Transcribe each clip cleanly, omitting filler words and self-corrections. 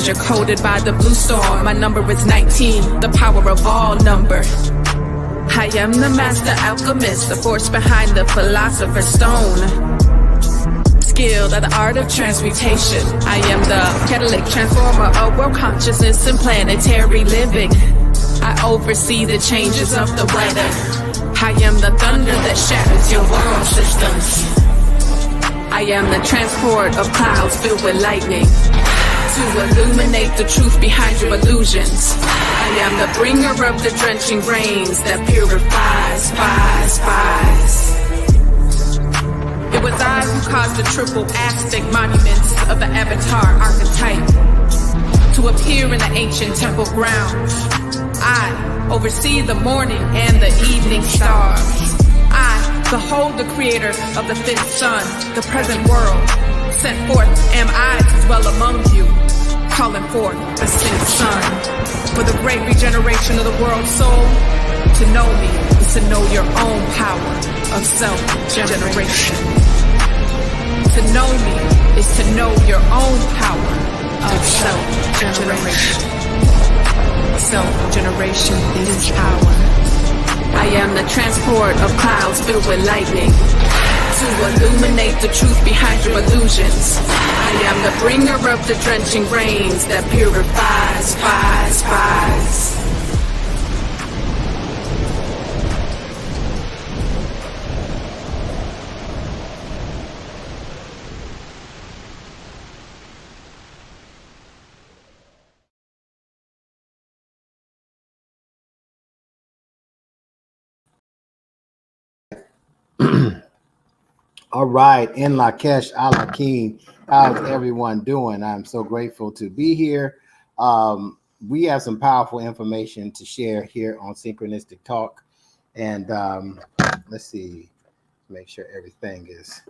danger coded by the blue storm. My number is 19, the power of all number. I am the master alchemist, the force behind the philosopher's stone. Skilled at the art of transmutation. I am the catalytic transformer of world consciousness and planetary living. I oversee the changes of the weather. I am the thunder that shatters your world systems. I am the transport of clouds filled with lightning to illuminate the truth behind your illusions. I am the bringer of the drenching rains that purifies, fies. It was I who caused the triple Aztec monuments of the Avatar archetype to appear in the ancient temple ground. I oversee the morning and the evening stars. I behold the creator of the fifth sun, the present world. Sent forth am I to dwell among you, calling forth the sixth sun. For the great regeneration of the world's soul, to know me is to know your own power of self-generation. To know me is to know your own power of self-generation. Self-generation is power. I am the transport of clouds filled with lightning to illuminate the truth behind your illusions. I am the bringer of the drenching rains that purifies, fies. All right, in Lakesh Alakin, how's everyone doing? I'm so grateful to be here. We have some powerful information to share here on Synchronistic Talk. And let's see, make sure everything is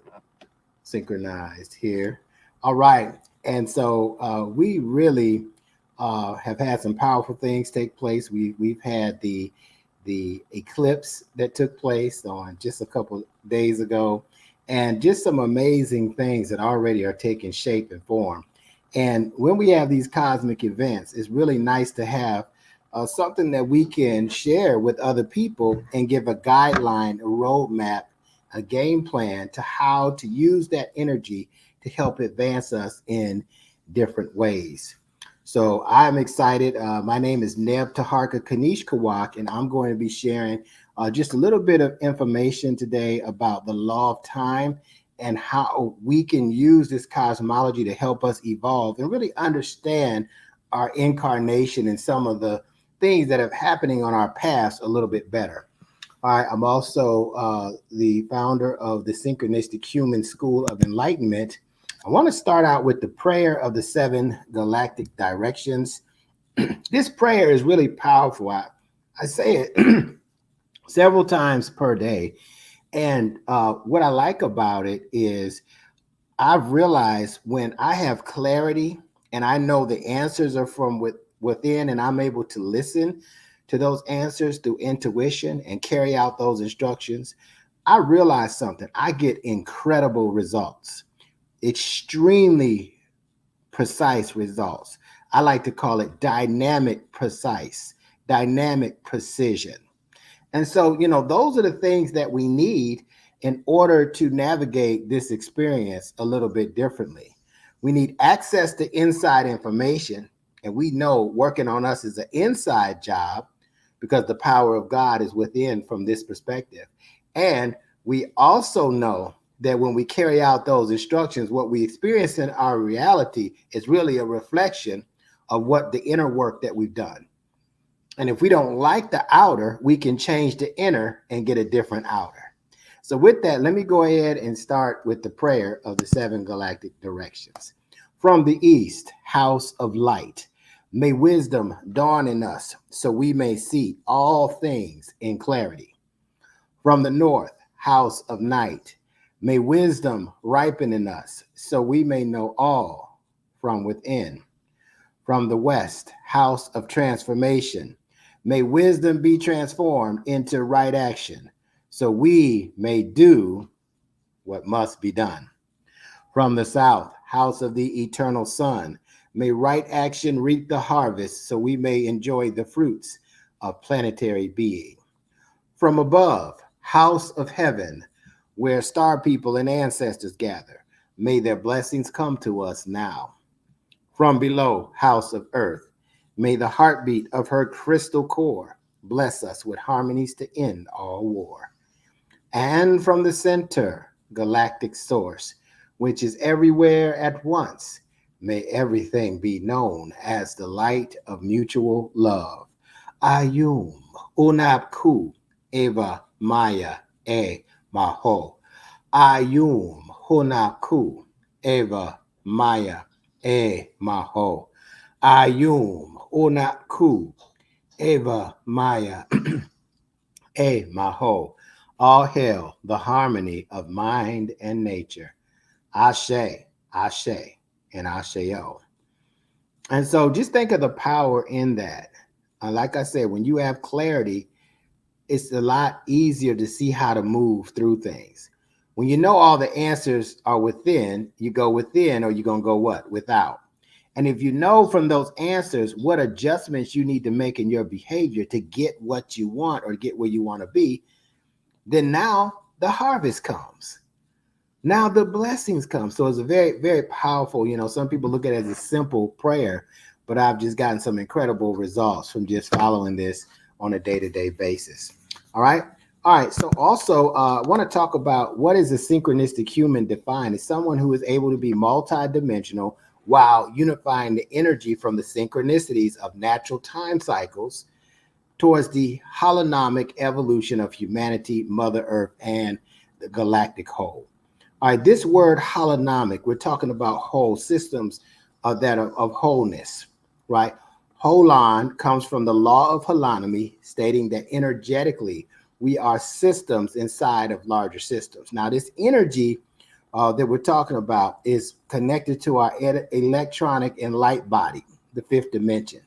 synchronized here. All right, and so we really have had some powerful things take place. We've had the eclipse that took place on just a couple days ago, and just some amazing things that already are taking shape and form. And when we have these cosmic events, it's really nice to have something that we can share with other people and give a guideline, a roadmap, a game plan to how to use that energy to help advance us in different ways. So I'm excited. My name is Neb Teharka Kin, and I'm going to be sharing just a little bit of information today about the law of time and how we can use this cosmology to help us evolve and really understand our incarnation and some of the things that are happening on our past a little bit better. All right, I'm also the founder of the Synchronistic Human School of Enlightenment. I want to start out with the prayer of the 7 galactic directions. This prayer is really powerful. I say it several times per day. And what I like about it is I've realized when I have clarity and I know the answers are from within, and I'm able to listen to those answers through intuition and carry out those instructions, I realize something. I get incredible results, extremely precise results. I like to call it dynamic precise, dynamic precision. And so, those are the things that we need in order to navigate this experience a little bit differently. We need access to inside information, and we know working on us is an inside job because the power of God is within from this perspective. And we also know that when we carry out those instructions, what we experience in our reality is really a reflection of what the inner work that we've done. And if we don't like the outer, we can change the inner and get a different outer. So with that, let me go ahead and start with the prayer of the 7 galactic directions. From the east, house of light, may wisdom dawn in us so we may see all things in clarity. From the north, house of night, may wisdom ripen in us so we may know all from within. From the west, house of transformation, may wisdom be transformed into right action so we may do what must be done. From the south, house of the eternal sun, May right action reap the harvest so we may enjoy the fruits of planetary being. From above, house of heaven, where star people and ancestors gather, may their blessings come to us now. From below, house of earth, may the heartbeat of her crystal core bless us with harmonies to end all war. And from the center, galactic source, which is everywhere at once, may everything be known as the light of mutual love. Ayum, Unapku, Eva, Maya, E, Maho. Ayum, Hunaku, Eva, Maya, E, Maho. Ayum, Unaku, Eva, Maya, E, Maho. All hail the harmony of mind and nature. Ashe, Ashe, and Asheo. And so just think of the power in that. Like I said, when you have clarity, it's a lot easier to see how to move through things. When you know all the answers are within, you go within, or you're going to go what? Without. And if you know from those answers what adjustments you need to make in your behavior to get what you want or get where you want to be, then now the harvest comes. Now the blessings come. So it's a very, very powerful, some people look at it as a simple prayer, but I've just gotten some incredible results from just following this on a day-to-day basis. All right. All right. So also I want to talk about what is a synchronistic human defined as someone who is able to be multidimensional while unifying the energy from the synchronicities of natural time cycles towards the holonomic evolution of humanity, Mother Earth, and the galactic whole. All right, this word holonomic, we're talking about whole systems of wholeness, right? Holon comes from the law of holonomy, stating that energetically we are systems inside of larger systems. Now, this energy that we're talking about is connected to our electronic and light body, the fifth dimension.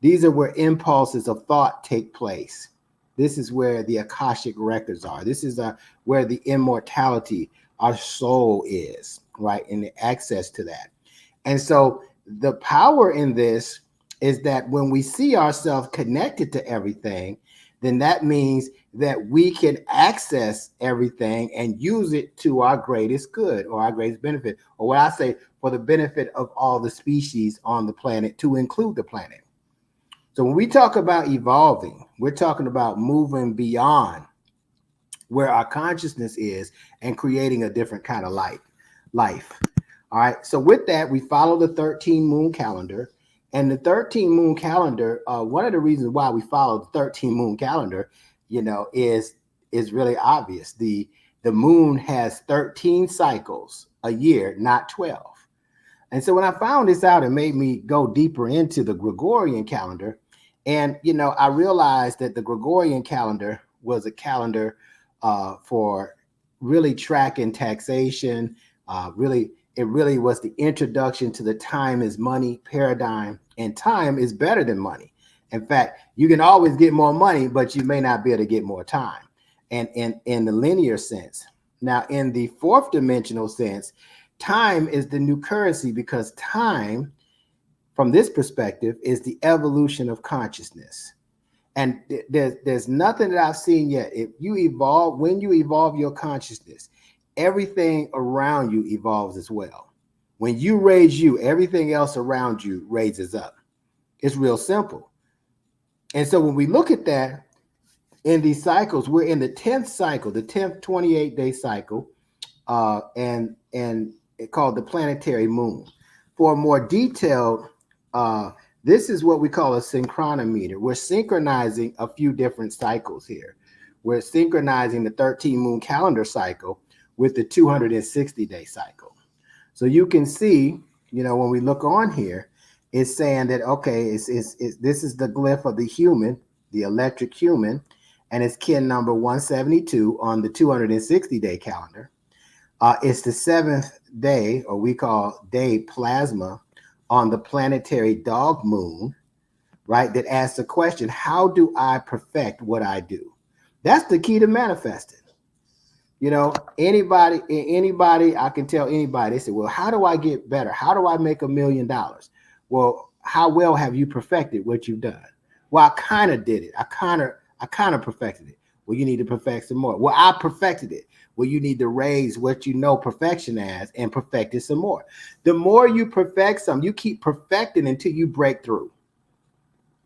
These are where impulses of thought take place. This is where the Akashic records are. This is where the immortality, our soul is, right? And the access to that. And so the power in this is that when we see ourselves connected to everything, then that means that we can access everything and use it to our greatest good or our greatest benefit, or what I say, for the benefit of all the species on the planet, to include the planet. So when we talk about evolving, we're talking about moving beyond where our consciousness is and creating a different kind of life. All right. So with that, we follow the 13 moon calendar. And the 13 moon calendar, one of the reasons why we follow the 13 moon calendar, is really obvious. The moon has 13 cycles a year, not 12. And so when I found this out, it made me go deeper into the Gregorian calendar. And, I realized that the Gregorian calendar was a calendar for really tracking taxation. It really was the introduction to the time is money paradigm, and time is better than money. In fact, you can always get more money, but you may not be able to get more time. And in the linear sense. Now, in the fourth dimensional sense, time is the new currency, because time, from this perspective, is the evolution of consciousness. And there's nothing that I've seen yet. When you evolve your consciousness, everything around you evolves as well. When you raise you, everything else around you raises up. It's real simple. And so when we look at that in these cycles, we're in the 10th cycle, the 10th 28-day cycle, and it's called the planetary moon. For a more detailed, this is what we call a synchronometer. We're synchronizing a few different cycles here. We're synchronizing the 13 moon calendar cycle with the 260-day cycle. So you can see, when we look on here, it's saying that, okay, this is the glyph of the human, the electric human, and it's kin number 172 on the 260-day calendar. It's the 7th day, or we call day plasma, on the planetary dog moon, right? That asks the question, how do I perfect what I do? That's the key to manifesting. Anybody, I can tell anybody, they say, well, how do I get better? How do I make $1 million? Well, how well have you perfected what you've done? Well, I kind of did it. I kind of perfected it. Well, you need to perfect some more. Well, I perfected it. Well, you need to raise what you know perfection as and perfect it some more. The more you perfect some, you keep perfecting until you break through.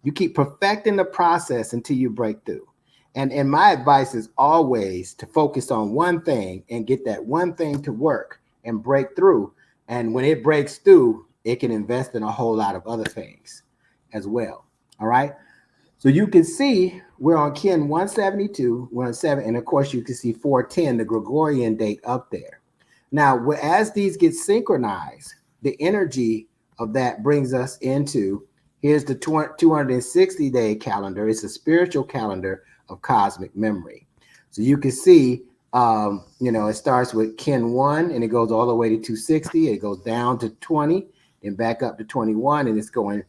You keep perfecting the process until you break through. And my advice is always to focus on one thing and get that one thing to work and break through. And when it breaks through, it can invest in a whole lot of other things as well. All right. So you can see we're on Kin 172, we're on 7, and of course you can see 410, the Gregorian date up there. Now, as these get synchronized, the energy of that brings us into, here's the 260-day calendar. It's a spiritual calendar of cosmic memory. So you can see, it starts with Kin 1, and it goes all the way to 260. It goes down to 20, then back up to 21, and it's going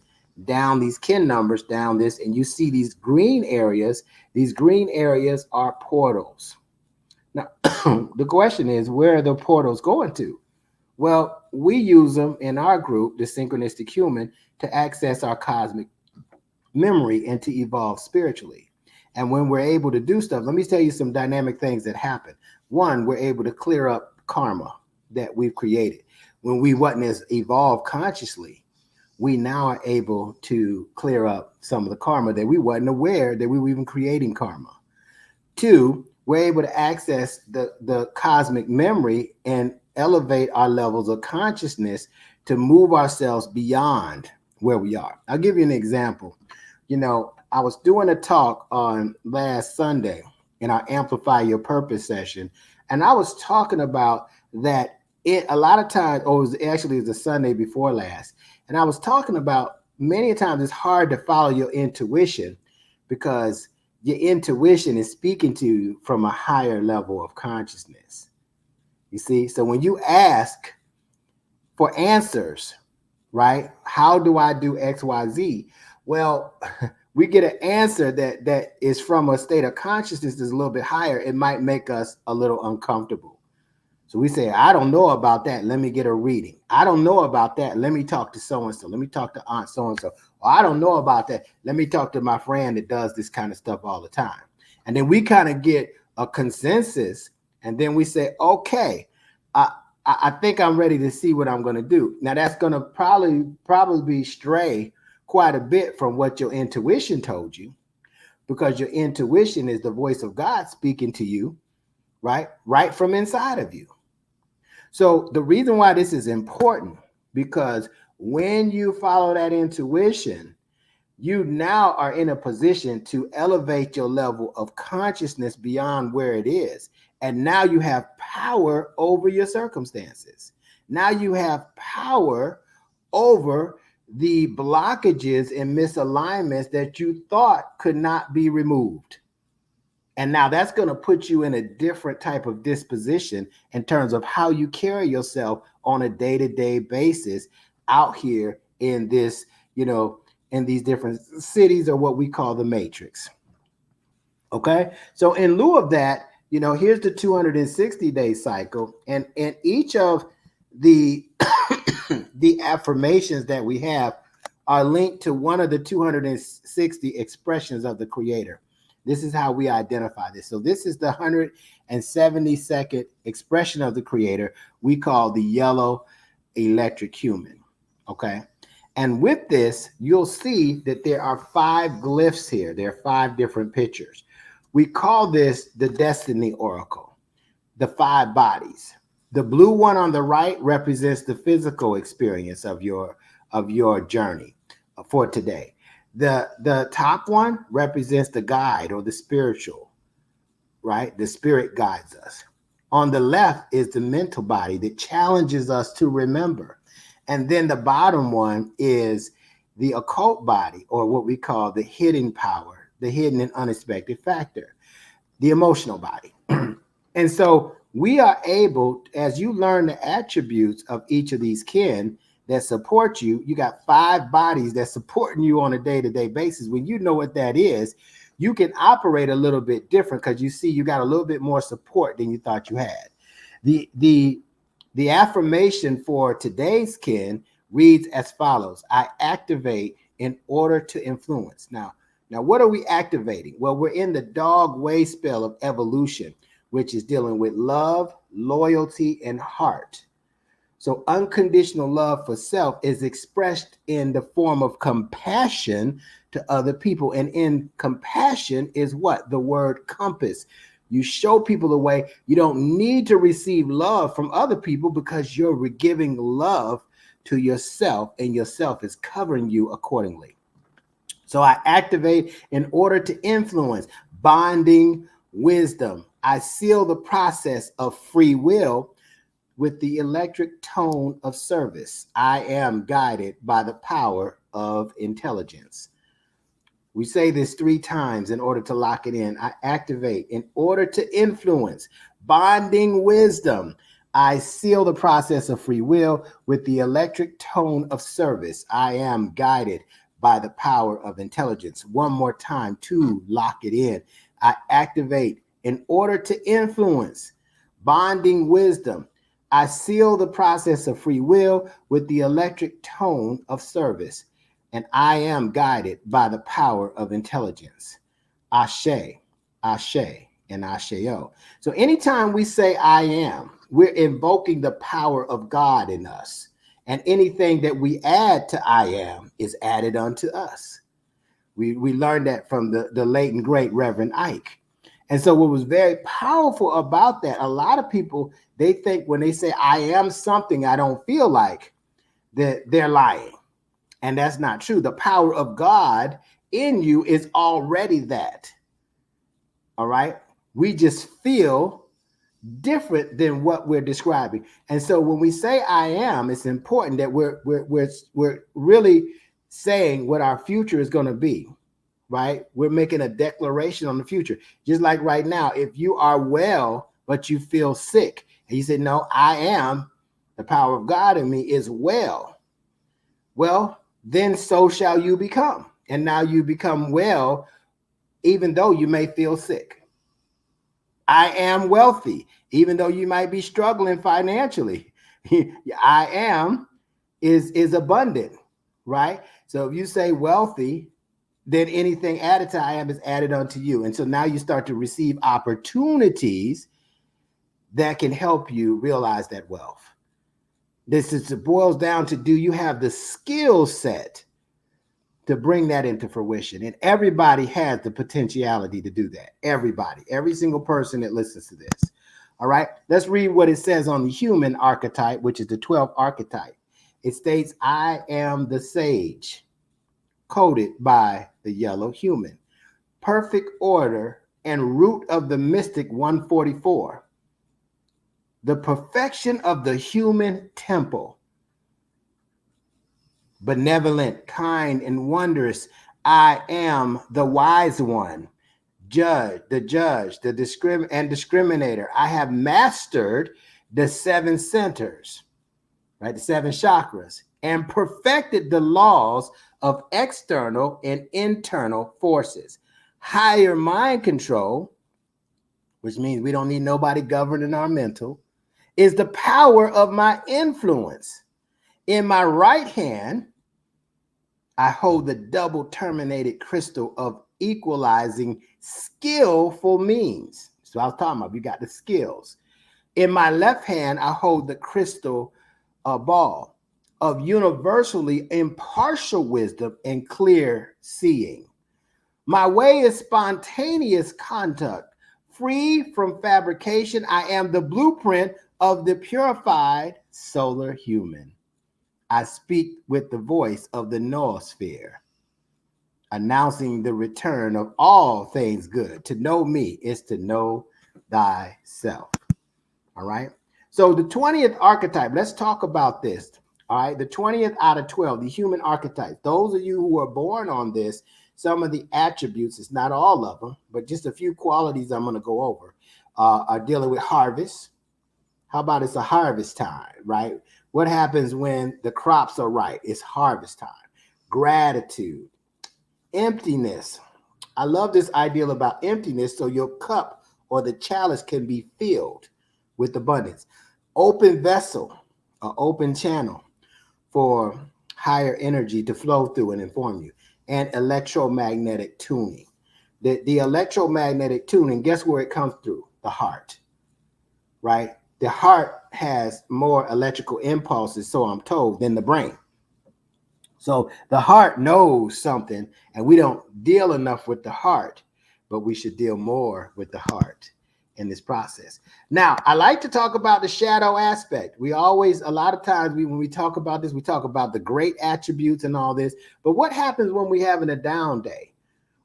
down these Kin numbers, down this, and you see these green areas. These green areas are portals. Now, the question is, where are the portals going to? Well, we use them in our group, the Synchronistic Human, to access our cosmic memory and to evolve spiritually. And when we're able to do stuff, let me tell you some dynamic things that happen. One, we're able to clear up karma that we've created. When we wasn't as evolved consciously, we now are able to clear up some of the karma that we wasn't aware that we were even creating karma. Two, we're able to access the cosmic memory and elevate our levels of consciousness to move ourselves beyond where we are. I'll give you an example. I was doing a talk on last Sunday in our Amplify Your Purpose session, and I was talking about that a lot of times, it was the Sunday before last, and I was talking about many times it's hard to follow your intuition because your intuition is speaking to you from a higher level of consciousness. You see, so when you ask for answers, right? How do I do X, Y, Z? Well, we get an answer that is from a state of consciousness that's a little bit higher. It might make us a little uncomfortable. So we say, I don't know about that. Let me get a reading. I don't know about that. Let me talk to so-and-so. Let me talk to Aunt so-and-so. Or I don't know about that. Let me talk to my friend that does this kind of stuff all the time. And then we kind of get a consensus. And then we say, okay, I think I'm ready to see what I'm going to do. Now, that's going to probably stray quite a bit from what your intuition told you, because your intuition is the voice of God speaking to you, right from inside of you. So the reason why this is important, because when you follow that intuition, you now are in a position to elevate your level of consciousness beyond where it is. And now you have power over your circumstances. Now you have power over the blockages and misalignments that you thought could not be removed. And now that's going to put you in a different type of disposition in terms of how you carry yourself on a day-to-day basis out here in this, in these different cities, or what we call the matrix. Okay. So in lieu of that, here's the 260-day cycle. And each of the the affirmations that we have are linked to one of the 260 expressions of the Creator. This is how we identify this. So this is the 172nd expression of the Creator we call the yellow electric human. Okay. And with this, you'll see that there are 5 glyphs here. There are 5 different pictures. We call this the Destiny Oracle, the 5 bodies. The blue one on the right represents the physical experience of your journey for today. The top one represents the guide, or the spiritual, right? The spirit guides us. On the left is the mental body that challenges us to remember. And then the bottom one is the occult body, or what we call the hidden power, the hidden and unexpected factor, the emotional body. And so we are able, as you learn the attributes of each of these kin that support you, you got 5 bodies that's supporting you on a day-to-day basis. When you know what that is, you can operate a little bit different, because you see you got a little bit more support than you thought you had. The affirmation for today's kin reads as follows. I activate in order to influence. Now, what are we activating? Well, we're in the dog way spell of evolution, which is dealing with love, loyalty, and heart. So unconditional love for self is expressed in the form of compassion to other people. And in compassion is what? The word compass. You show people the way. You don't need to receive love from other people because you're giving love to yourself, and yourself is covering you accordingly. So I activate in order to influence, bonding wisdom. I seal the process of free will with the electric tone of service. I am guided by the power of intelligence. We say this 3 times in order to lock it in. I activate in order to influence, bonding wisdom. I seal the process of free will with the electric tone of service. I am guided by the power of intelligence. One more time to lock it in. I activate in order to influence, bonding wisdom. I seal the process of free will with the electric tone of service, and I am guided by the power of intelligence. Ashe, Ashe, and Asheo. So anytime we say I am, we're invoking the power of God in us. And anything that we add to I am is added unto us. We learned that from the late and great Reverend Ike. And so what was very powerful about that, a lot of people, they think when they say I am something I don't feel like, that they're lying. And that's not true. The power of God in you is already that. All right. We just feel different than what we're describing. And so when we say I am, it's important that we're really saying what our future is going to be. Right? We're making a declaration on the future. Just like right now, if you are well, but you feel sick, and you say, no, I am, the power of God in me is well. Well, then so shall you become. And now you become well, even though you may feel sick. I am wealthy, even though you might be struggling financially. I am is abundant, right? So if you say wealthy, then anything added to I am is added unto you. And so now you start to receive opportunities that can help you realize that wealth. It boils down to, do you have the skill set to bring that into fruition? And everybody has the potentiality to do that. Everybody, every single person that listens to this. All right, let's read what it says on the human archetype, which is the 12th archetype. It states, I am the sage, coded by the yellow human, perfect order and root of the mystic 144, the perfection of the human temple, benevolent, kind, and wondrous. I am the wise one, judge, the discriminator. I have mastered the 7 centers, right? The 7 chakras, and perfected the laws of external and internal forces. Higher mind control, which means we don't need nobody governing our mental, is the power of my influence. In my right hand, I hold the double terminated crystal of equalizing skillful means. So I was talking about, you got the skills. In my left hand, I hold the crystal ball of universally impartial wisdom and clear seeing. My way is spontaneous conduct, free from fabrication. I am the blueprint of the purified solar human. I speak with the voice of the noosphere, announcing the return of all things good. To know me is to know thyself. All right. So the 20th archetype, let's talk about this. All right. The 20th out of 12, the human archetype. Those of you who are born on this, some of the attributes, it's not all of them, but just a few qualities I'm going to go over, are dealing with harvest. How about it's a harvest time, right? What happens when the crops are right? It's harvest time. Gratitude, emptiness. I love this ideal about emptiness, so your cup or the chalice can be filled with abundance. Open vessel, an open channel. for higher energy to flow through and inform you, and electromagnetic tuning. The electromagnetic tuning, guess where it comes through? The heart, right? The heart has more electrical impulses, so I'm told, than the brain. So the heart knows something, and we don't deal enough with the heart, but we should deal more with the heart in this process. Now, I like to talk about the shadow aspect. We always, a lot of times, when we talk about this, we talk about the great attributes and all this, but what happens when we're having a down day?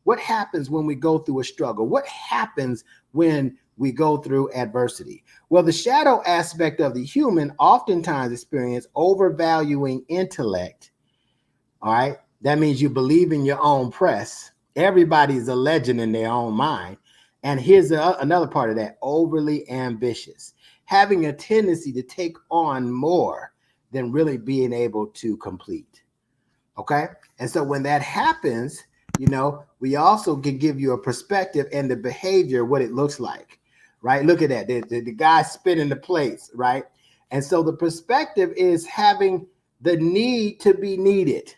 What happens when we go through a struggle? What happens when we go through adversity? Well, the shadow aspect of the human oftentimes experience overvaluing intellect. All right. That means you believe in your own press. Everybody's a legend in their own mind. And here's another part of that: overly ambitious, having a tendency to take on more than really being able to complete. Okay. And so when that happens, we also can give you a perspective and the behavior, what it looks like, right? Look at that. The guy spinning the plates, right? And so the perspective is having the need to be needed.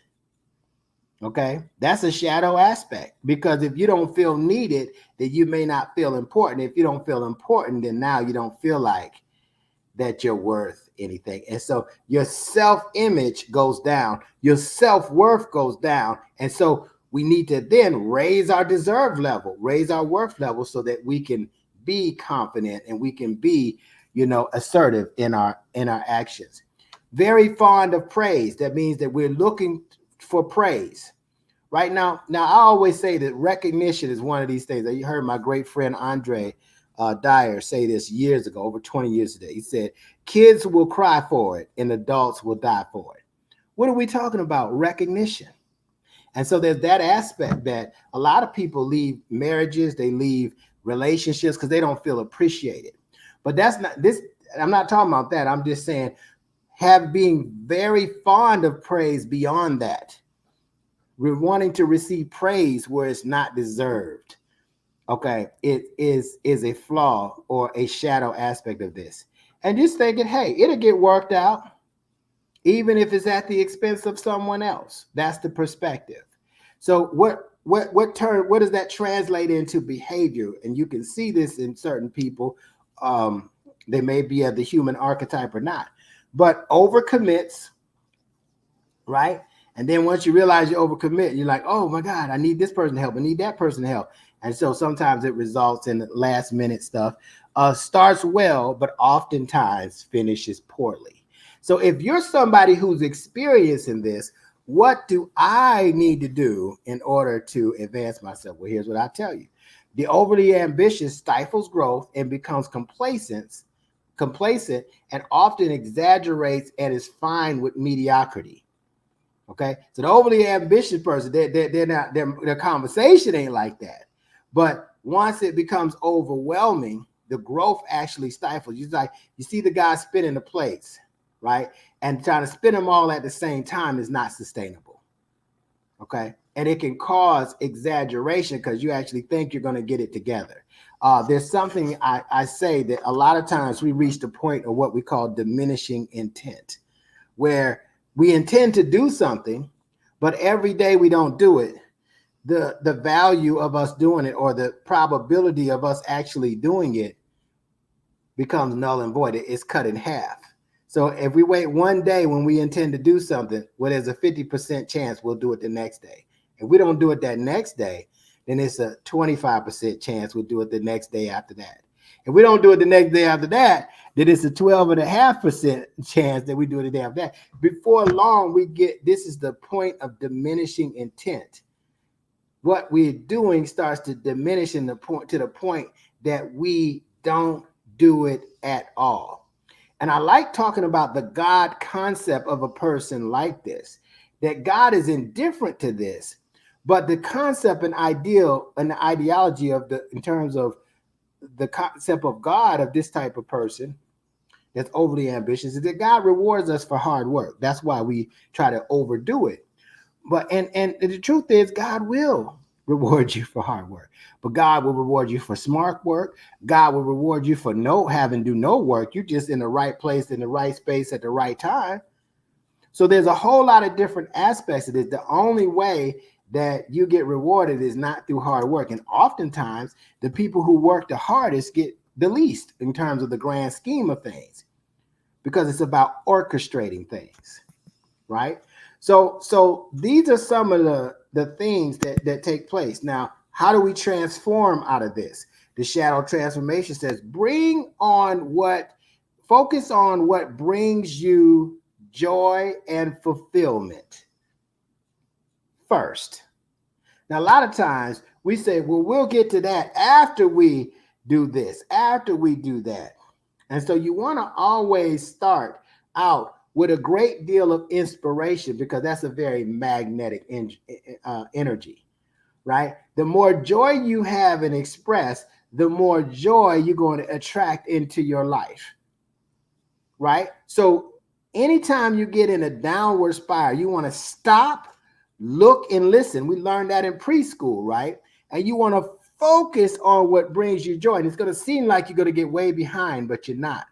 Okay, that's a shadow aspect, because if you don't feel needed, then you may not feel important. If you don't feel important, then now you don't feel like that you're worth anything. And so your self-image goes down, your self-worth goes down. And so we need to then raise our deserve level, raise our worth level, so that we can be confident and we can be, assertive in our actions. Very fond of praise. That means that we're looking for praise. Right now, I always say that recognition is one of these things. You heard my great friend Andre Dyer say this years ago, over 20 years ago. He said, kids will cry for it and adults will die for it. What are we talking about? Recognition. And so there's that aspect that a lot of people leave marriages, they leave relationships because they don't feel appreciated. But that's not this. I'm not talking about that. I'm just saying being very fond of praise beyond that. We're wanting to receive praise where it's not deserved. Okay, it is a flaw or a shadow aspect of this. And just thinking, hey, it'll get worked out, even if it's at the expense of someone else. That's the perspective. So what does that translate into behavior? And you can see this in certain people. They may be of the human archetype or not, but overcommits, right? And then once you realize you overcommit, you're like, oh my God, I need this person to help. I need that person to help. And so sometimes it results in last minute stuff. Starts well, but oftentimes finishes poorly. So if you're somebody who's experiencing this, what do I need to do in order to advance myself? Well, here's what I tell you. The overly ambitious stifles growth and becomes complacent, and often exaggerates and is fine with mediocrity. Okay, so the overly ambitious person, they're not, their conversation ain't like that. But once it becomes overwhelming, the growth actually stifles. You see the guy spinning the plates, right? And trying to spin them all at the same time is not sustainable. Okay, and it can cause exaggeration because you actually think you're going to get it together. There's something I say that a lot of times we reach the point of what we call diminishing intent, where we intend to do something, but every day we don't do it. The value of us doing it, or the probability of us actually doing it, becomes null and void. It's cut in half. So if we wait one day when we intend to do something, well, there's a 50% chance we'll do it the next day. If we don't do it that next day, then it's a 25% chance we'll do it the next day after that. If we don't do it the next day after that, then it's a 12.5% chance that we do it the day after that. Before long, this is the point of diminishing intent. What we're doing starts to diminish to the point that we don't do it at all. And I like talking about the God concept of a person like this, that God is indifferent to this, but the concept and ideal and the ideology in terms of the concept of God of this type of person that's overly ambitious is that God rewards us for hard work. That's why we try to overdo it. But and the truth is, God will reward you for hard work, but God will reward you for smart work. God will reward you for having to do no work. You're just in the right place, in the right space at the right time. So there's a whole lot of different aspects of this. The only way that you get rewarded is not through hard work. And oftentimes, the people who work the hardest get the least in terms of the grand scheme of things, because it's about orchestrating things, right? So these are some of the things that take place. Now, how do we transform out of this? The shadow transformation says, focus on what brings you joy and fulfillment first. Now, a lot of times we say, well, we'll get to that after we do this, after we do that. And so you want to always start out with a great deal of inspiration, because that's a very magnetic energy, right? The more joy you have and express, the more joy you're going to attract into your life, right? So anytime you get in a downward spiral, you want to stop, look, and listen. We learned that in preschool, right? And you want to focus on what brings you joy. And it's going to seem like you're going to get way behind, but you're not,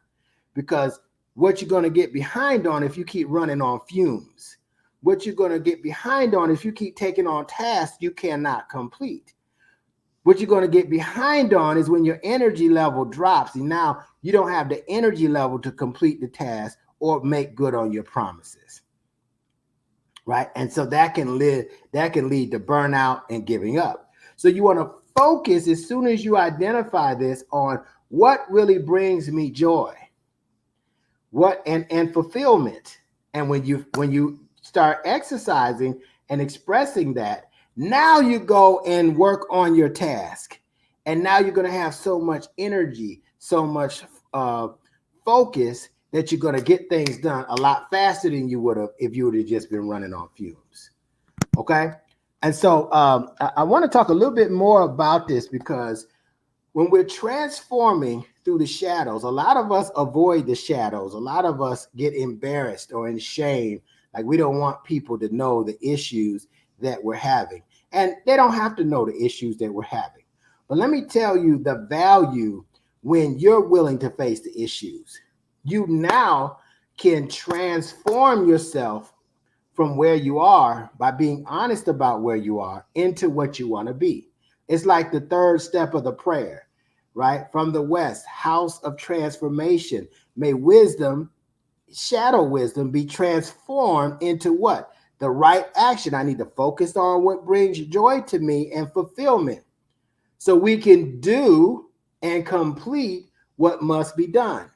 because what you're going to get behind on if you keep running on fumes. What you're going to get behind on if you keep taking on tasks you cannot complete. What you're going to get behind on is when your energy level drops, and now you don't have the energy level to complete the task or make good on your promises, right? And so that can lead to burnout and giving up. So you want to focus, as soon as you identify this, on what really brings me joy, what and fulfillment. And when you start exercising and expressing that, now you go and work on your task, and now you're going to have so much energy, so much focus, that you're going to get things done a lot faster than you would have if you would have just been running on fumes. Okay. And so I want to talk a little bit more about this, because when we're transforming through the shadows, a lot of us avoid the shadows. A lot of us get embarrassed or in shame. Like, we don't want people to know the issues that we're having. And they don't have to know the issues that we're having. But let me tell you the value when you're willing to face the issues. You now can transform yourself from where you are by being honest about where you are into what you want to be. It's like the third step of the prayer, right? From the West, house of transformation. May wisdom, shadow wisdom, be transformed into what? The right action. I need to focus on what brings joy to me and fulfillment, so we can do and complete what must be done.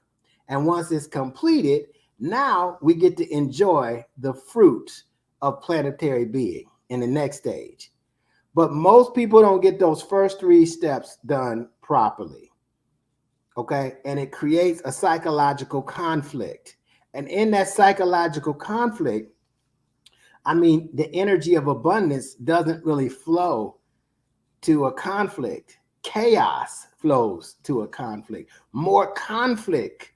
And once it's completed, now we get to enjoy the fruits of planetary being in the next stage. But most people don't get those first three steps done properly. Okay. And it creates a psychological conflict. And in that psychological conflict, I mean, the energy of abundance doesn't really flow to a conflict. Chaos flows to a conflict. More conflict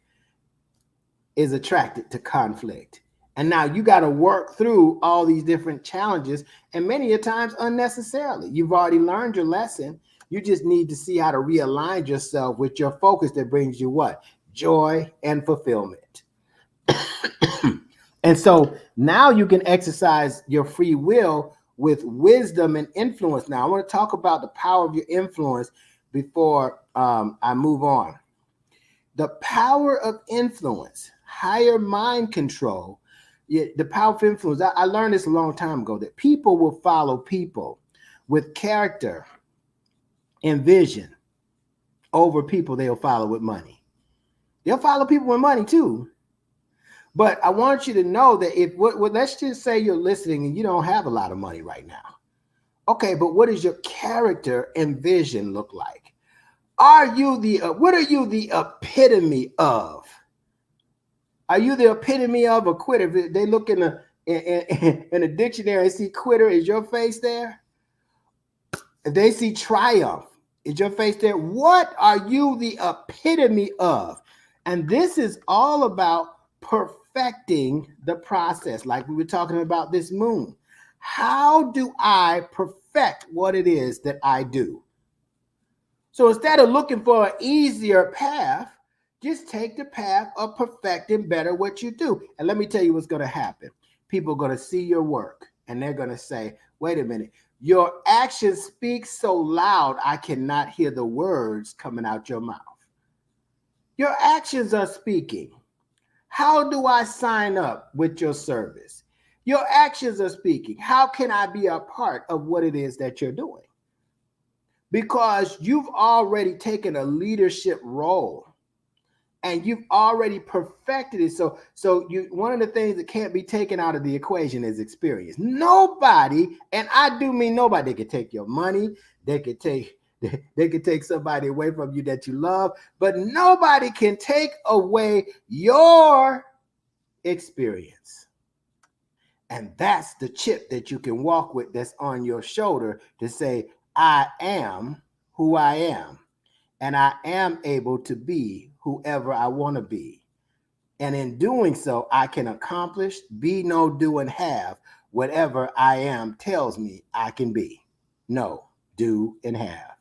is attracted to conflict. And now you got to work through all these different challenges, and many a times unnecessarily. You've already learned your lesson. You just need to see how to realign yourself with your focus that brings you what? Joy and fulfillment. And so now you can exercise your free will with wisdom and influence. Now, I want to talk about the power of your influence before I move on. The power of influence, higher mind control, the power of influence. I learned this a long time ago, that people will follow people with character and vision over people they'll follow with money. They'll follow people with money too. But I want you to know that let's just say you're listening and you don't have a lot of money right now. Okay, but what does your character and vision look like? What are you the epitome of? Are you the epitome of a quitter? If they look in a dictionary and see quitter, is your face there? If they see triumph, is your face there? What are you the epitome of? And this is all about perfecting the process, like we were talking about this moon. How do I perfect what it is that I do? So instead of looking for an easier path, just take the path of perfecting better what you do. And let me tell you what's going to happen. people are going to see your work and they're going to say, wait a minute, your actions speak so loud, I cannot hear the words coming out your mouth. Your actions are speaking. How do I sign up with your service? Your actions are speaking. How can I be a part of what it is that you're doing? Because you've already taken a leadership role and you've already perfected it. So one of the things that can't be taken out of the equation is experience. Nobody, and I do mean nobody, they could take your money, they could take somebody away from you that you love, but nobody can take away your experience. And that's the chip that you can walk with that's on your shoulder to say, I am who I am, and I am able to be whoever I want to be. And in doing so, I can accomplish, be, know, do, and have whatever I am tells me I can be, know, do, and have.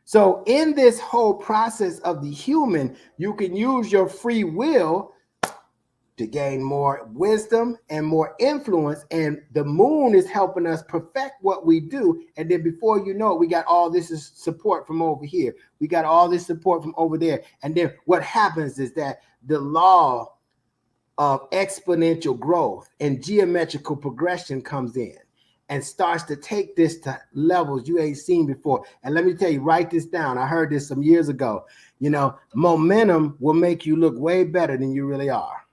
So in this whole process of the human, you can use your free will to gain more wisdom and more influence. And the moon is helping us perfect what we do. And then before you know it, we got all this support from over here. We got all this support from over there. And then what happens is that the law of exponential growth and geometrical progression comes in and starts to take this to levels you ain't seen before. And let me tell you, write this down. I heard this some years ago. You know, momentum will make you look way better than you really are.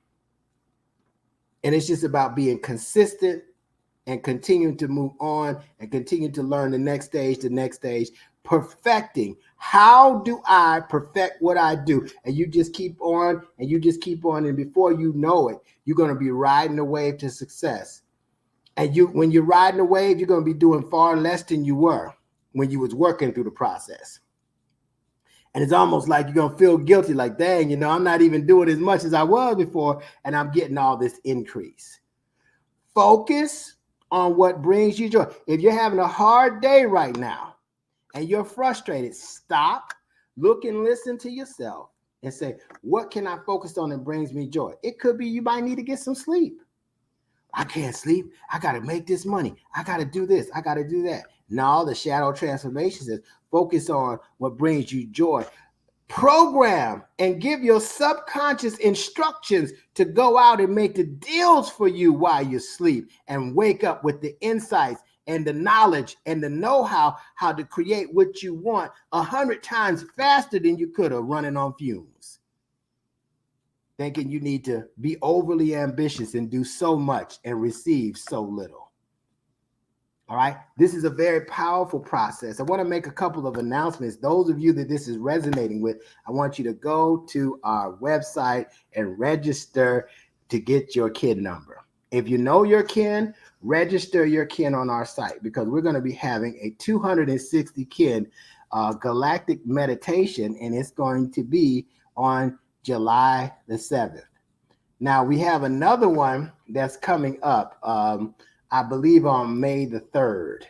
And it's just about being consistent and continuing to move on and continue to learn the next stage, perfecting. How do I perfect what I do? And you just keep on and you just keep on. And before you know it, you're going to be riding the wave to success. And when you're riding the wave, you're going to be doing far less than you were when you was working through the process. And it's almost like you're going to feel guilty, like, dang, you know, I'm not even doing as much as I was before, and I'm getting all this increase. Focus on what brings you joy. If you're having a hard day right now and you're frustrated, stop, look and listen to yourself and say, what can I focus on that brings me joy? It could be you might need to get some sleep. I can't sleep. I got to make this money. I got to do this. I got to do that. No, the shadow transformation says focus on what brings you joy. Program and give your subconscious instructions to go out and make the deals for you while you sleep and wake up with the insights and the knowledge and the know-how how to create what you want 100 times faster than you could have running on fumes. Thinking you need to be overly ambitious and do so much and receive so little. All right. This is a very powerful process. I want to make a couple of announcements. Those of you that this is resonating with, I want you to go to our website and register to get your kin number. If you know your kin, register your kin on our site because we're going to be having a 260 kin galactic meditation, and it's going to be on July the 7th. Now, we have another one that's coming up. I believe on May the 3rd,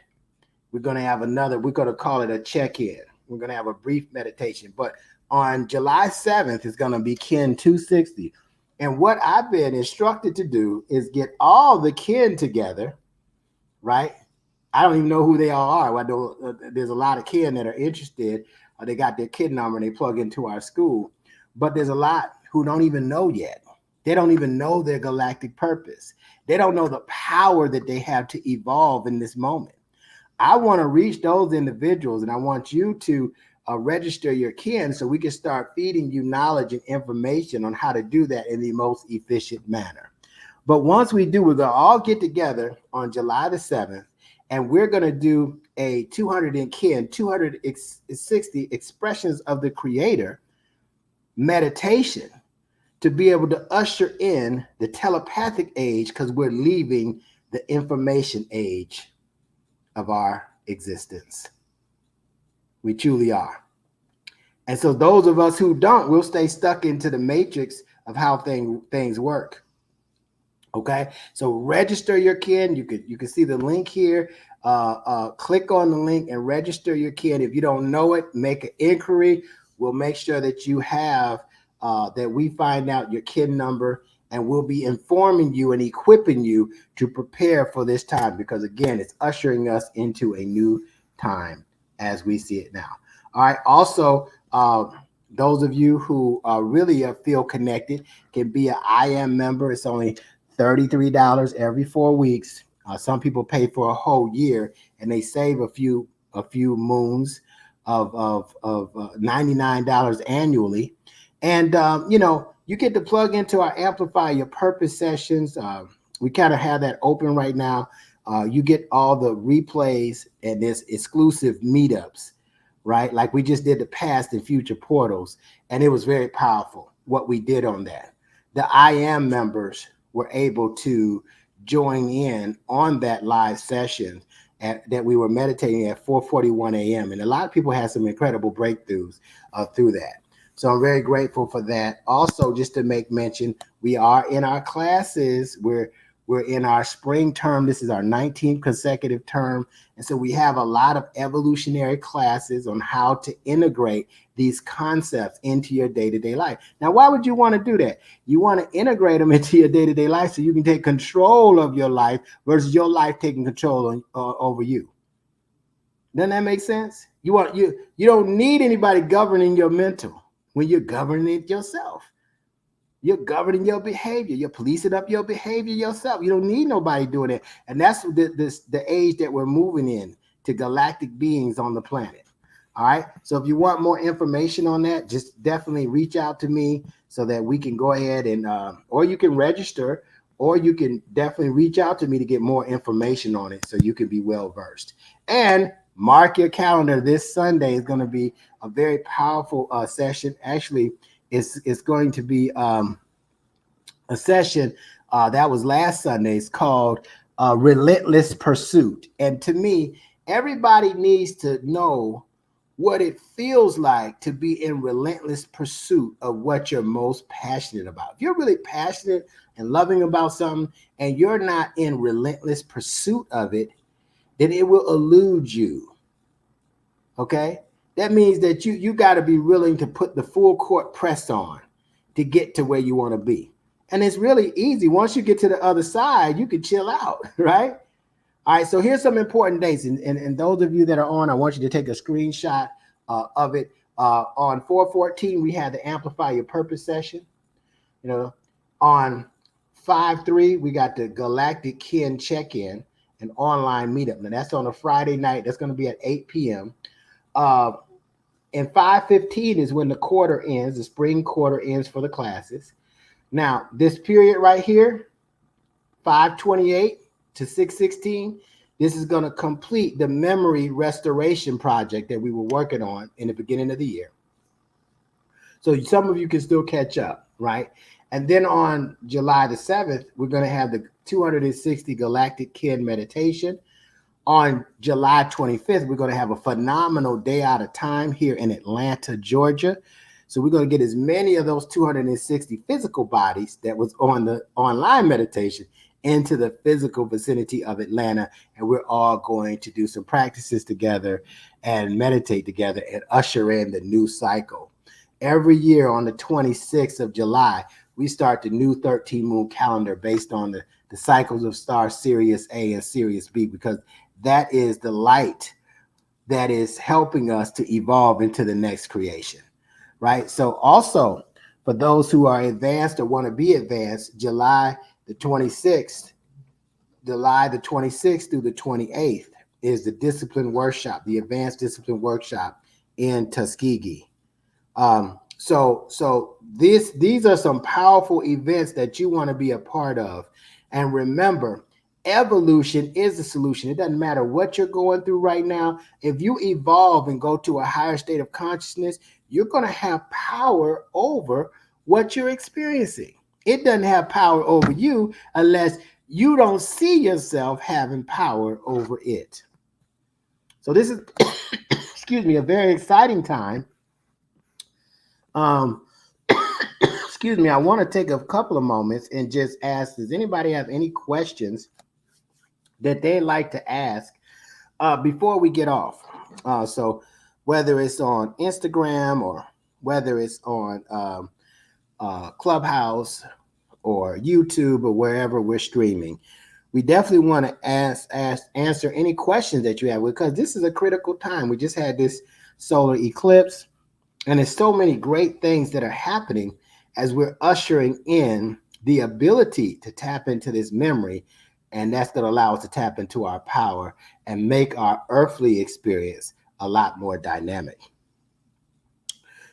we're going to have another, we're going to call it a check-in. We're going to have a brief meditation. But on July 7th, it's going to be Kin 260. And what I've been instructed to do is get all the kin together, right? I don't even know who they all are. I know there's a lot of kin that are interested. They got their kin number and they plug into our school. But there's a lot who don't even know yet. They don't even know their galactic purpose. They don't know the power that they have to evolve in this moment. I want to reach those individuals, and I want you to register your kin so we can start feeding you knowledge and information on how to do that in the most efficient manner. But once we do, we're going to all get together on July the 7th, and we're going to do a 260 expressions of the Creator meditation to be able to usher in the telepathic age, because we're leaving the information age of our existence. We truly are. And so those of us who don't, we'll stay stuck into the matrix of how things work. Okay, so register your kin. You can see the link here. Click on the link and register your kin. If you don't know it, make an inquiry. We'll make sure that you have that we find out your kin number, and we'll be informing you and equipping you to prepare for this time, because again, it's ushering us into a new time as we see it now. All right. Also, those of you who really feel connected can be an IM member. It's only $33 every 4 weeks. Some people pay for a whole year and they save a few moons of $99 annually. And you get to plug into our Amplify Your Purpose sessions. We kind of have that open right now. You get all the replays and there's exclusive meetups, right? Like we just did the past and future portals, and it was very powerful what we did on that. The IM members were able to join in on that live session that we were meditating at 4:41 a.m. And a lot of people had some incredible breakthroughs through that. So I'm very grateful for that. Also, just to make mention, we are in our classes. We're in our spring term. This is our 19th consecutive term. And so we have a lot of evolutionary classes on how to integrate these concepts into your day-to-day life. Now, why would you want to do that? You want to integrate them into your day-to-day life so you can take control of your life versus your life taking control over you. Doesn't that make sense? You don't need anybody governing your mental when you're governing it yourself. You're governing your behavior. You're policing up your behavior yourself. You don't need nobody doing it. And that's the age that we're moving in, to galactic beings on the planet. All right. So if you want more information on that, just definitely reach out to me so that we can go ahead and, or you can register, or you can definitely reach out to me to get more information on it so you can be well versed. And mark your calendar. This Sunday is going to be a very powerful session. Actually, it's going to be a session that was last Sunday. It's called Relentless Pursuit. And to me, everybody needs to know what it feels like to be in relentless pursuit of what you're most passionate about. If you're really passionate and loving about something and you're not in relentless pursuit of it, then it will elude you. Okay? That means that you got to be willing to put the full court press on to get to where you want to be. And it's really easy. Once you get to the other side, you can chill out, right? All right, so here's some important dates. And those of you that are on, I want you to take a screenshot of it. On 4/14, we had the Amplify Your Purpose session. On 5/3, we got the Galactic Kin check-in, an online meetup. Now, that's on a Friday night. That's going to be at 8 p.m. And 5/15 is when the quarter ends, the spring quarter ends for the classes. Now, this period right here, 5/28 to 6/16, this is going to complete the memory restoration project that we were working on in the beginning of the year. So some of you can still catch up, right? And then on July the 7th, we're going to have the 260 Galactic Kin meditation. On July 25th, we're going to have a phenomenal day out of time here in Atlanta, Georgia. So we're going to get as many of those 260 physical bodies that was on the online meditation into the physical vicinity of Atlanta. And we're all going to do some practices together and meditate together and usher in the new cycle. Every year on the 26th of July, we start the new 13 moon calendar based on the cycles of stars Sirius A and Sirius B, because that is the light that is helping us to evolve into the next creation, right? So also, for those who are advanced or want to be advanced, July the 26th through the 28th is the Discipline Workshop, the Advanced Discipline Workshop in Tuskegee. So these are some powerful events that you want to be a part of. And remember, evolution is the solution. It doesn't matter what you're going through right now. If you evolve and go to a higher state of consciousness, you're going to have power over what you're experiencing. It doesn't have power over you unless you don't see yourself having power over it. So this is, excuse me, a very exciting time. Excuse me, I want to take a couple of moments and just ask, does anybody have any questions that they'd like to ask before we get off? So whether it's on Instagram or whether it's on Clubhouse or YouTube or wherever we're streaming. We definitely want to answer any questions that you have, because this is a critical time. We just had this solar eclipse, and there's so many great things that are happening as we're ushering in the ability to tap into this memory, and that's going to allow us to tap into our power and make our earthly experience a lot more dynamic.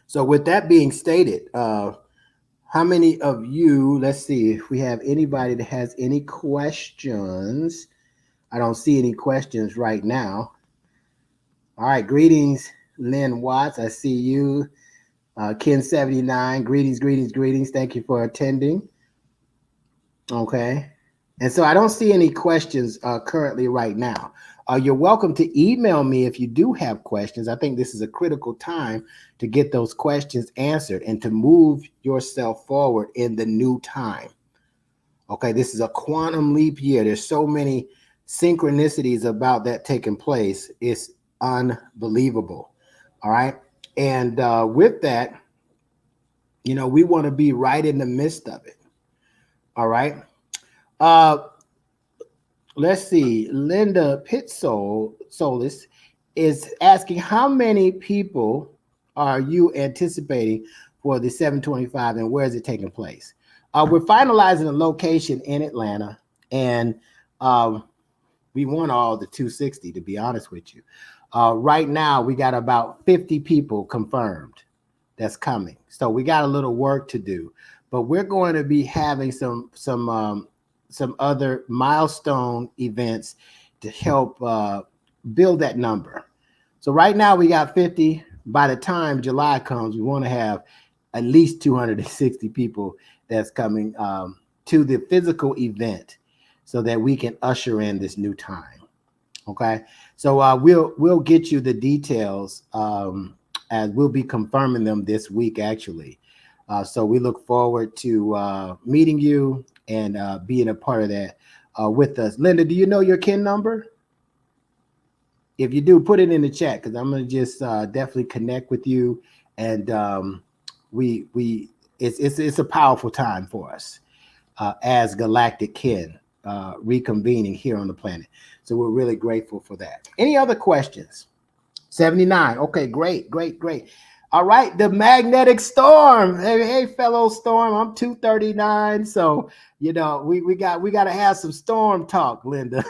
So with that being stated, how many of you, let's see if we have anybody that has any questions. I don't see any questions right now. All right, greetings, Lynn Watts. I see you. Ken79, greetings. Thank you for attending. Okay. And so I don't see any questions currently right now. You're welcome to email me if you do have questions. I think this is a critical time to get those questions answered and to move yourself forward in the new time. Okay, this is a quantum leap year. There's so many synchronicities about that taking place. It's unbelievable. All right. And with that, you know, we want to be right in the midst of it. All right. Let's see. Linda Solis is asking, how many people are you anticipating for the 725, and where is it taking place? We're finalizing a location in Atlanta, and we want all the 260, to be honest with you. Right now, we got about 50 people confirmed that's coming. So we got a little work to do, but we're going to be having some other milestone events to help build that number. So right now we got 50. By the time July comes, we want to have at least 260 people that's coming to the physical event, so that we can usher in this new time. Okay, so we'll get you the details, and we'll be confirming them this week, actually. So we look forward to meeting you and being a part of that with us. Linda, do you know your kin number? If you do, put it in the chat, because I'm going to just definitely connect with you. And it's a powerful time for us as galactic kin reconvening here on the planet. So we're really grateful for that. Any other questions? 79. Okay, great. All right, the magnetic storm. Hey, fellow storm. I'm 239. So, you know, we got to have some storm talk, Linda.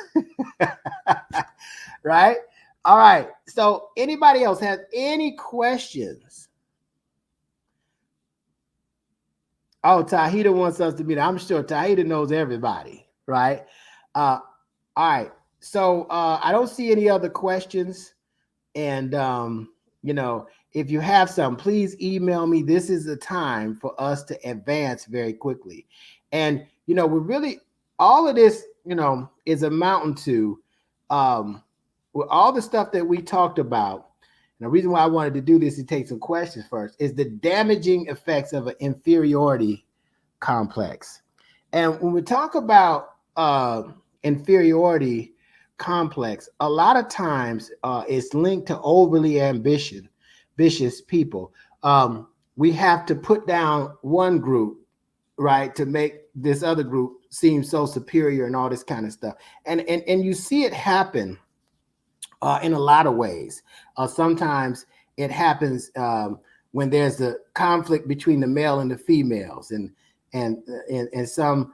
Right? All right. So anybody else has any questions? Oh, Tahita wants us to be there. I'm sure Tahita knows everybody, right? All right. So I don't see any other questions. And, you know, if you have some, please email me. This is the time for us to advance very quickly. And, you know, we're really, all of this, you know, is amounting to with all the stuff that we talked about. And the reason why I wanted to do this is take some questions first, is the damaging effects of an inferiority complex. And when we talk about inferiority complex, a lot of times it's linked to overly ambitious people. We have to put down one group, right, to make this other group seem so superior and all this kind of stuff. And you see it happen in a lot of ways. Sometimes it happens when there's a conflict between the male and the females, and some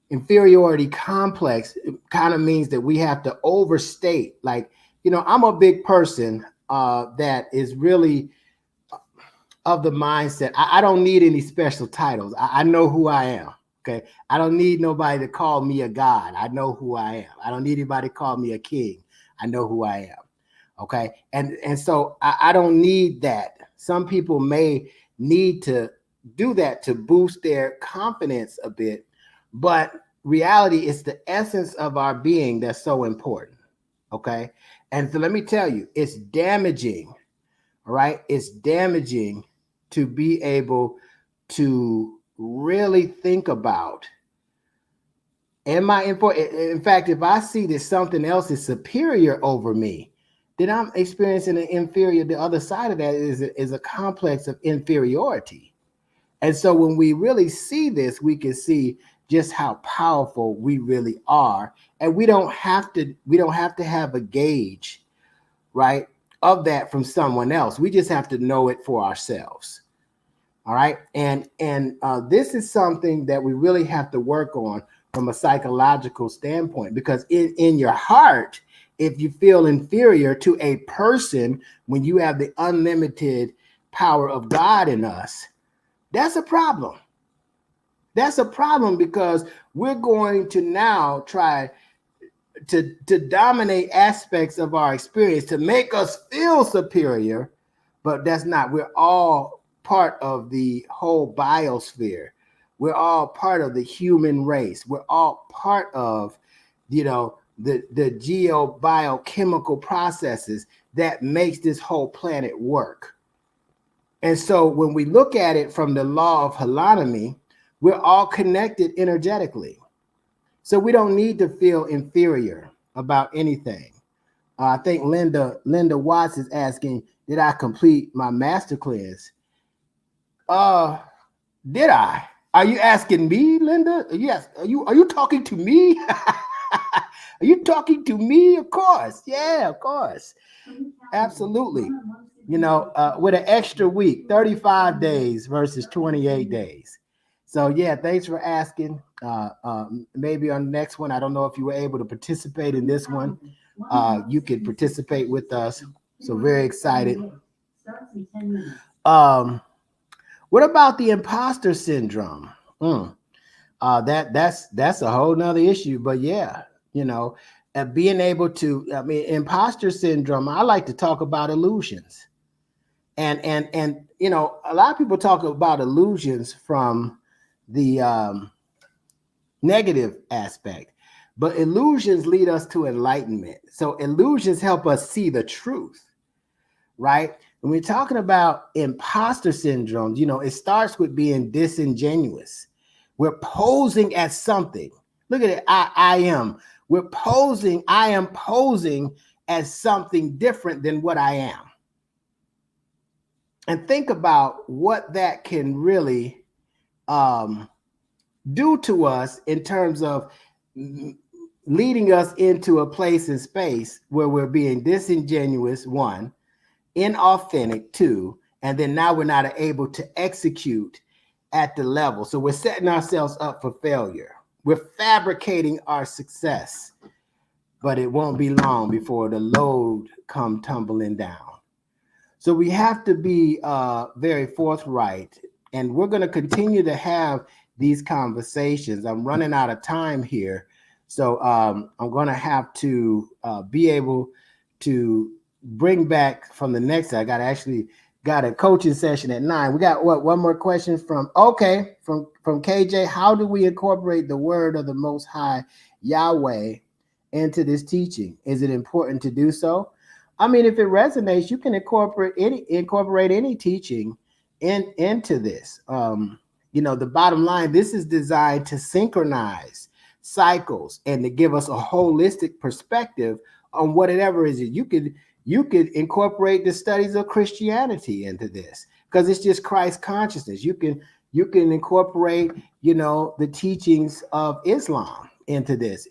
inferiority complex kind of means that we have to overstate. Like, you know, I'm a big person that is really of the mindset, I don't need any special titles. I know who I am. Okay. I don't need nobody to call me a god. I know who I am. I don't need anybody to call me a king. I know who I am. Okay. And so I don't need that. Some people may need to do that to boost their confidence a bit, but reality is the essence of our being that's so important. Okay. And so let me tell you, it's damaging. All right. It's damaging to be able to really think about, am I in fact, if I see that something else is superior over me, then I'm experiencing an inferior. The other side of that is a complex of inferiority. And so when we really see this, we can see just how powerful we really are. And we don't have to have a gauge, right, of that from someone else. We just have to know it for ourselves. All right. And this is something that we really have to work on from a psychological standpoint, because in your heart, if you feel inferior to a person when you have the unlimited power of God in us, that's a problem. That's a problem, because we're going to now try to dominate aspects of our experience to make us feel superior, but that's not. We're all part of the whole biosphere. We're all part of the human race. We're all part of, the geobiochemical processes that makes this whole planet work. And so when we look at it from the law of holonomy, we're all connected energetically. So we don't need to feel inferior about anything. I think Linda Watts is asking, did I complete my master cleanse? Did I? Are you asking me, Linda? Yes. Are you talking to me? Are you talking to me? Of course. Yeah, of course. Absolutely. With an extra week, 35 days versus 28 days. So yeah, thanks for asking. Maybe on the next one, I don't know if you were able to participate in this one. You could participate with us. So very excited. What about the imposter syndrome? That's a whole nother issue. But yeah, being able to, imposter syndrome. I like to talk about illusions, and a lot of people talk about illusions from the negative aspect, but illusions lead us to enlightenment. So illusions help us see the truth, right? When we're talking about imposter syndrome, it starts with being disingenuous. We're posing as something. Look at it. I am. I am posing as something different than what I am. And think about what that can really do to us in terms of leading us into a place and space where we're being disingenuous, one, inauthentic, two, and then now we're not able to execute at the level. So we're setting ourselves up for failure. We're fabricating our success, but it won't be long before the load come tumbling down. So we have to be very forthright, and we're going to continue to have these conversations. I'm running out of time here, so I'm going to have to be able to bring back from the next. I got a coaching session at 9. We got one more question from KJ. How do we incorporate the word of the Most High Yahweh into this teaching? Is it important to do so? I mean, if it resonates, you can incorporate any teaching into this. The bottom line, this is designed to synchronize cycles and to give us a holistic perspective on whatever it is. You could incorporate the studies of Christianity into this, because it's just Christ consciousness. You can incorporate, the teachings of Islam into this.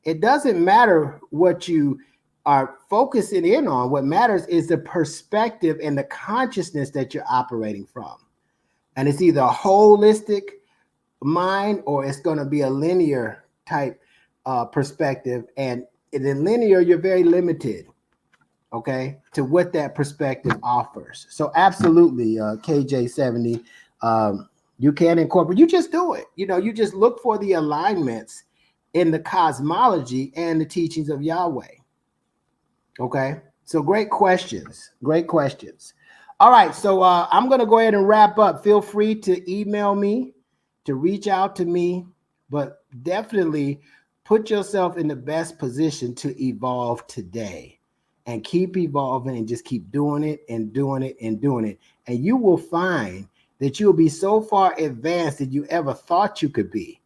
It doesn't matter what you are focusing in on. What matters is the perspective and the consciousness that you're operating from. And it's either a holistic mind or it's going to be a linear type perspective. And in linear, you're very limited, okay, to what that perspective offers. So absolutely, KJ70, you can incorporate. You just do it. You just look for the alignments in the cosmology and the teachings of Yahweh. Okay, so great questions. All right, so I'm going to go ahead and wrap up. Feel free to email me, to reach out to me, but definitely put yourself in the best position to evolve today, and keep evolving and just keep doing it and doing it and doing it. And you will find that you'll be so far advanced than you ever thought you could be.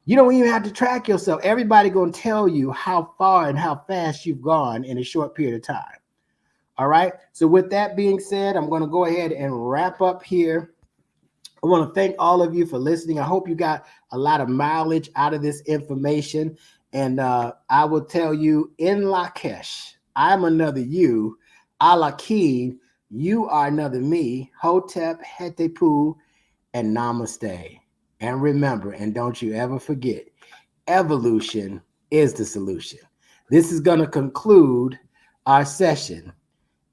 You don't even have to track yourself. Everybody going to tell you how far and how fast you've gone in a short period of time. All right. So with that being said, I'm going to go ahead and wrap up here I want to thank all of you for listening. I hope you got a lot of mileage out of this information. And I will tell you, in Lakesh, I'm another you. Allah Kin, you are another me. Hotep, Hetepu, and Namaste. And remember, and don't you ever forget, evolution is the solution. This is going to conclude our session,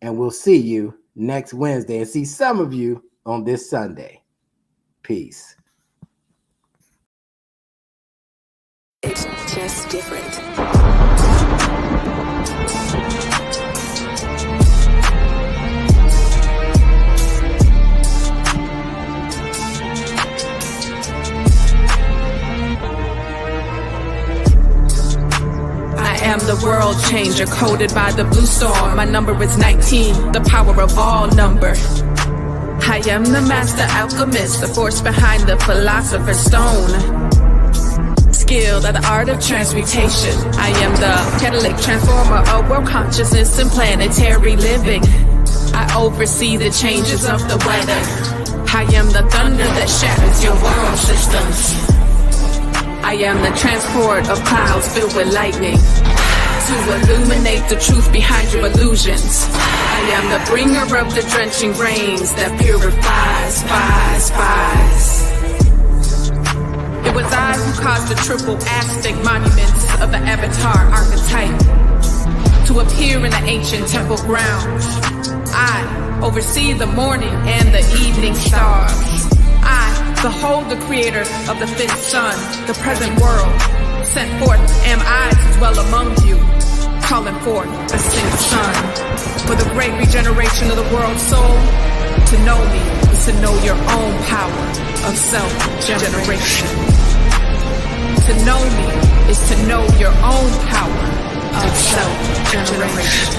and we'll see you next Wednesday and see some of you on this Sunday. Peace. It's just different. I am the world changer, coded by the blue storm. My number is 19, the power of all number. I am the master alchemist, the force behind the philosopher's stone. Skilled at the art of transmutation. I am the catalytic transformer of world consciousness and planetary living. I oversee the changes of the weather. I am the thunder that shatters your world systems. I am the transport of clouds filled with lightning to illuminate the truth behind your illusions. I am the bringer of the drenching rains that purifies, It was I who caused the triple Aztec monuments of the Avatar archetype to appear in the ancient temple grounds. I oversee the morning and the evening stars. I behold the creator of the fifth sun, the present world. Sent forth am I to dwell among you, calling forth a sixth sun. For the great regeneration of the world's soul, to know me is to know your own power of self-generation. To know me is to know your own power of self-generation.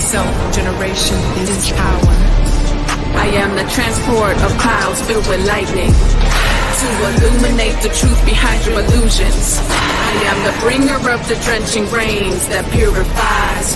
Self-generation is power. I am the transport of clouds filled with lightning to illuminate the truth behind your illusions. I am the bringer of the drenching rains that purifies,